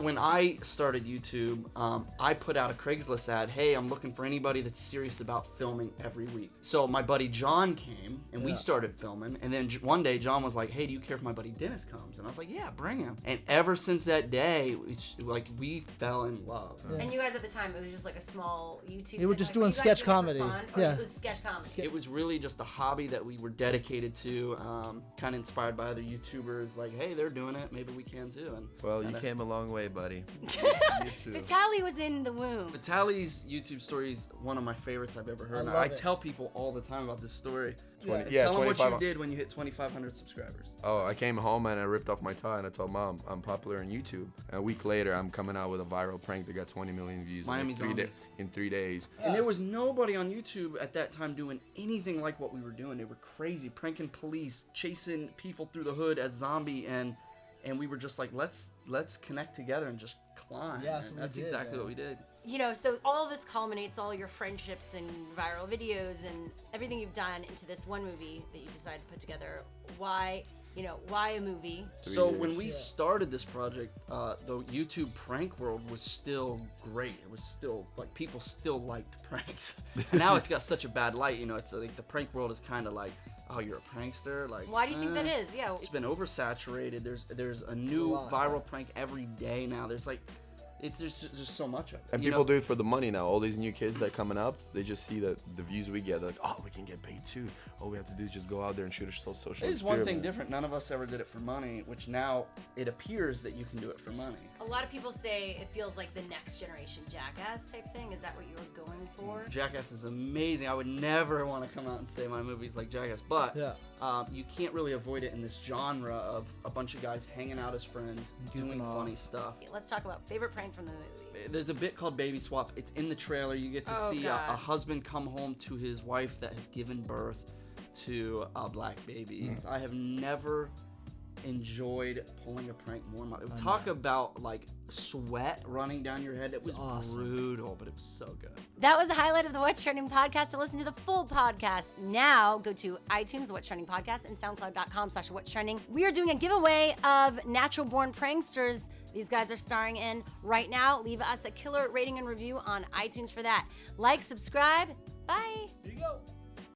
When I started YouTube, I put out a Craigslist ad, hey, I'm looking for anybody that's serious about filming every week. So my buddy John came, and we started filming, and then one day John was like, hey, do you care if my buddy Dennis comes? And I was like, yeah, bring him. And ever since that day, we fell in love. Yeah. And you guys at the time, it was just like a small YouTube. You were just doing sketch comedy. Yeah. It was sketch comedy. It was really just a hobby that we were dedicated to, kind of inspired by other YouTubers, like, hey, they're doing it, maybe we can too. And well, you came a long way, buddy. Vitaly was in the womb. Vitaly's YouTube story is one of my favorites I've ever heard. I tell people all the time about this story. Tell them what you did when you hit 2,500 subscribers. Oh, I came home and I ripped off my tie and I told Mom I'm popular on YouTube. And a week later, I'm coming out with a viral prank that got 20 million views in 3 days. And there was nobody on YouTube at that time doing anything like what we were doing. They were crazy, pranking police, chasing people through the hood as zombie, and we were just like, let's connect together and just climb. Yeah, that's exactly what we did. You know, so all this culminates, all your friendships and viral videos and everything you've done into this one movie that you decided to put together. Why a movie? So when we started this project, the YouTube prank world was still great. It was still, like, people still liked pranks. Now it's got such a bad light, you know, it's like the prank world is kind of like, oh, you're a prankster? Like, why do you think that is? Yeah. It's been oversaturated. There's a new viral prank every day now. There's just so much of it. And people do it for the money now. All these new kids that are coming up, they just see the views we get. They're like, oh, we can get paid too. All we have to do is just go out there and shoot a social experiment. It's one thing different. None of us ever did it for money, which now it appears that you can do it for money. A lot of people say it feels like the next generation Jackass type thing. Is that what you were going for? Jackass is amazing. I would never want to come out and say my movie's like Jackass, but you can't really avoid it in this genre of a bunch of guys hanging out as friends, doing funny stuff. Let's talk about favorite prank from the movie. There's a bit called Baby Swap. It's in the trailer. You get to see a husband come home to his wife that has given birth to a black baby. I have never enjoyed pulling a prank more. Talk about like sweat running down your head. It was brutal, but it was so good. That was the highlight of the What's Trending podcast. To listen to the full podcast, now go to iTunes, the What's Trending podcast, and SoundCloud.com/What's Trending. We are doing a giveaway of Natural Born Pranksters. These guys are starring in right now. Leave us a killer rating and review on iTunes for that. Like, subscribe. Bye. Here you go.